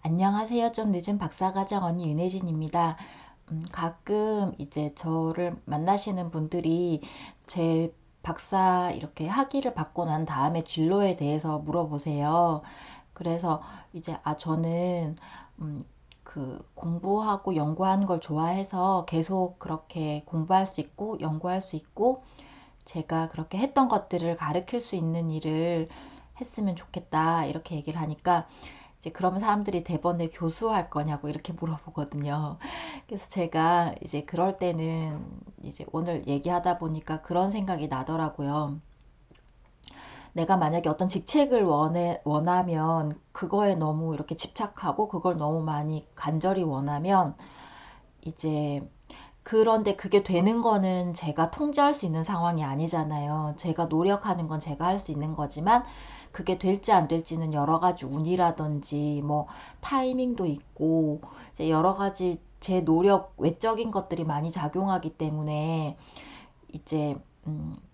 안녕하세요. 좀 늦은 박사과정 언니 윤혜진입니다. 가끔 이제 저를 만나시는 분들이 제 박사 이렇게 학위를 받고 난 다음에 진로에 대해서 물어보세요. 그래서 이제 저는 음, 그 공부하고 연구하는 걸 좋아해서 계속 그렇게 공부할 수 있고 연구할 수 있고 제가 그렇게 했던 것들을 가르칠 수 있는 일을 했으면 좋겠다 이렇게 얘기를 하니까 이제 그러면 사람들이 대번에 교수할 거냐고 이렇게 물어보거든요. 그래서 제가 이제 그럴 때는 이제 오늘 얘기하다 보니까 그런 생각이 나더라고요. 내가 만약에 어떤 직책을 원하면 그거에 너무 이렇게 집착하고 그걸 너무 많이 간절히 원하면 이제 그런데 그게 되는 거는 제가 통제할 수 있는 상황이 아니잖아요. 제가 노력하는 건 제가 할 수 있는 거지만 그게 될지 안 될지는 여러 가지 운이라든지 뭐 타이밍도 있고 이제 여러 가지 제 노력 외적인 것들이 많이 작용하기 때문에 이제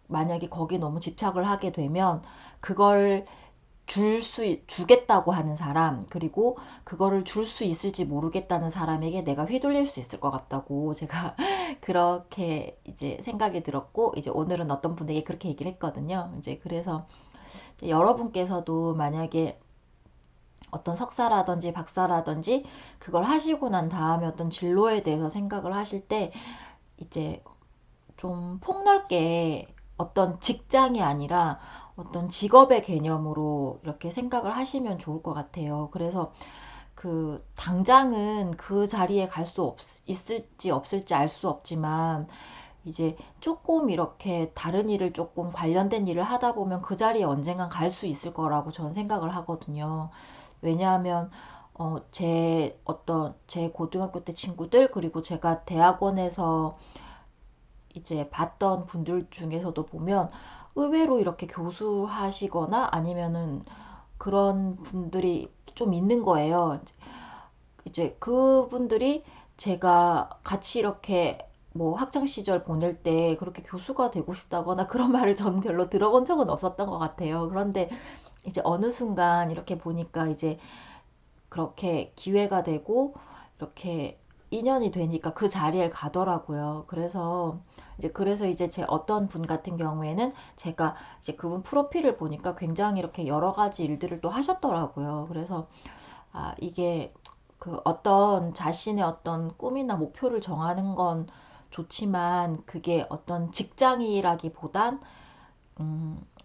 만약에 거기 너무 집착을 하게 되면 그걸 주겠다고 하는 사람, 그리고 그거를 줄 수 있을지 모르겠다는 사람에게 내가 휘둘릴 수 있을 것 같다고 제가 그렇게 이제 생각이 들었고, 이제 오늘은 어떤 분에게 그렇게 얘기를 했거든요. 이제 그래서 이제 여러분께서도 만약에 어떤 석사라든지 박사라든지 그걸 하시고 난 다음에 어떤 진로에 대해서 생각을 하실 때 이제 좀 폭넓게 어떤 직장이 아니라 어떤 직업의 개념으로 이렇게 생각을 하시면 좋을 것 같아요. 그래서 그 당장은 그 자리에 갈 수 있을지 없을지 알 수 없지만 이제 조금 이렇게 다른 일을 조금 관련된 일을 하다 보면 그 자리에 언젠간 갈 수 있을 거라고 저는 생각을 하거든요. 왜냐하면 제 고등학교 때 친구들, 그리고 제가 대학원에서 이제 봤던 분들 중에서도 보면 의외로 이렇게 교수하시거나 아니면은 그런 분들이 좀 있는 거예요. 이제 그분들이 제가 같이 이렇게 뭐 학창 시절 보낼 때 그렇게 교수가 되고 싶다거나 그런 말을 저는 별로 들어본 적은 없었던 것 같아요. 그런데 이제 어느 순간 이렇게 보니까 이제 그렇게 기회가 되고 이렇게 인연이 되니까 그 자리에 가더라고요. 그래서 이제 제 어떤 분 같은 경우에는 제가 이제 그분 프로필을 보니까 굉장히 이렇게 여러 가지 일들을 또 하셨더라고요. 그래서 이게 그 어떤 자신의 어떤 꿈이나 목표를 정하는 건 좋지만 그게 어떤 직장이라기보단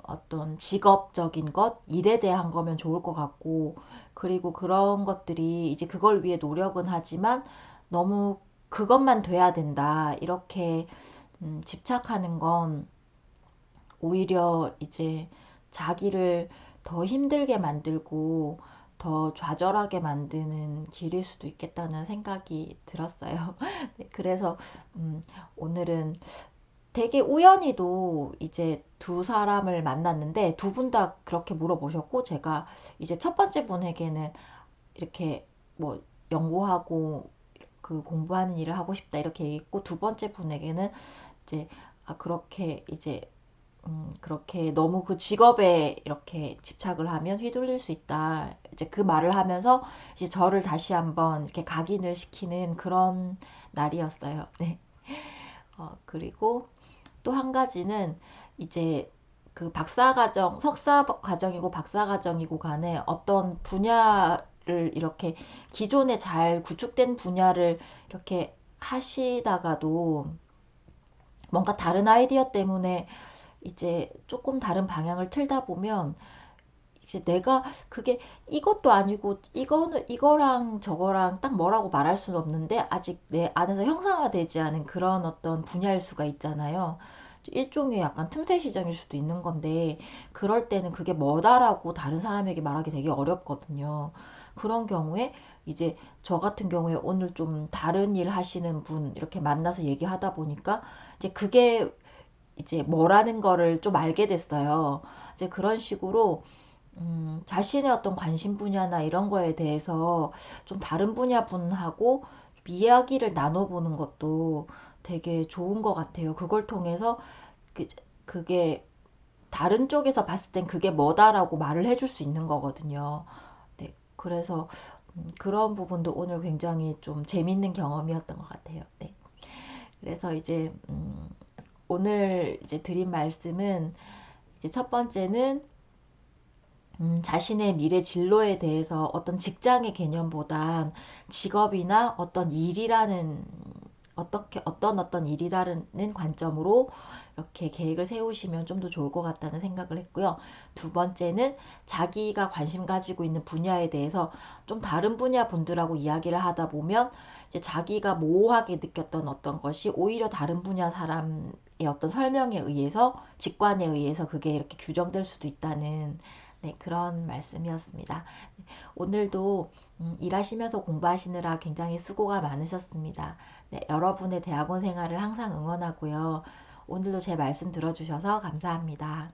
어떤 직업적인 것, 일에 대한 거면 좋을 것 같고, 그리고 그런 것들이 이제 그걸 위해 노력은 하지만 너무 그것만 돼야 된다. 이렇게 집착하는 건 오히려 이제 자기를 더 힘들게 만들고 더 좌절하게 만드는 길일 수도 있겠다는 생각이 들었어요. 네, 그래서 오늘은 되게 우연히도 이제 두 사람을 만났는데 두 분 다 그렇게 물어보셨고, 제가 이제 첫 번째 분에게는 이렇게 뭐 연구하고 그 공부하는 일을 하고 싶다 이렇게 얘기했고, 두 번째 분에게는 이제 그렇게 이제 그렇게 너무 그 직업에 이렇게 집착을 하면 휘둘릴 수 있다. 이제 그 말을 하면서 이제 저를 다시 한번 이렇게 각인을 시키는 그런 날이었어요. 네. 그리고 또 한 가지는 이제 그 박사과정, 석사과정이고 박사과정이고 간에 어떤 분야를 이렇게 기존에 잘 구축된 분야를 이렇게 하시다가도 뭔가 다른 아이디어 때문에 이제 조금 다른 방향을 틀다 보면 이제 내가 그게 이것도 아니고 이거는 이거랑 저거랑 딱 뭐라고 말할 수는 없는데 아직 내 안에서 형상화되지 않은 그런 어떤 분야일 수가 있잖아요. 일종의 약간 틈새 시장일 수도 있는 건데 그럴 때는 그게 뭐다라고 다른 사람에게 말하기 되게 어렵거든요. 그런 경우에 이제 저 같은 경우에 오늘 좀 다른 일 하시는 분 이렇게 만나서 얘기하다 보니까 이제 그게 이제 뭐라는 거를 좀 알게 됐어요. 이제 그런 식으로 자신의 어떤 관심 분야나 이런 거에 대해서 좀 다른 분야 분하고 이야기를 나눠보는 것도 되게 좋은 것 같아요. 그걸 통해서 그, 그게 다른 쪽에서 봤을 땐 그게 뭐다라고 말을 해줄 수 있는 거거든요. 네, 그래서 그런 부분도 오늘 굉장히 좀 재밌는 경험이었던 것 같아요. 네. 그래서 이제 오늘 이제 드린 말씀은 이제 첫 번째는 자신의 미래 진로에 대해서 어떤 직장의 개념보단 직업이나 어떤 일이라는 어떤 일이라는 관점으로 이렇게 계획을 세우시면 좀 더 좋을 것 같다는 생각을 했고요. 두 번째는 자기가 관심 가지고 있는 분야에 대해서 좀 다른 분야 분들하고 이야기를 하다 보면 이제 자기가 모호하게 느꼈던 어떤 것이 오히려 다른 분야 사람의 어떤 설명에 의해서 직관에 의해서 그게 이렇게 규정될 수도 있다는 네, 그런 말씀이었습니다. 오늘도 일하시면서 공부하시느라 굉장히 수고가 많으셨습니다. 네, 여러분의 대학원 생활을 항상 응원하고요. 오늘도 제 말씀 들어주셔서 감사합니다.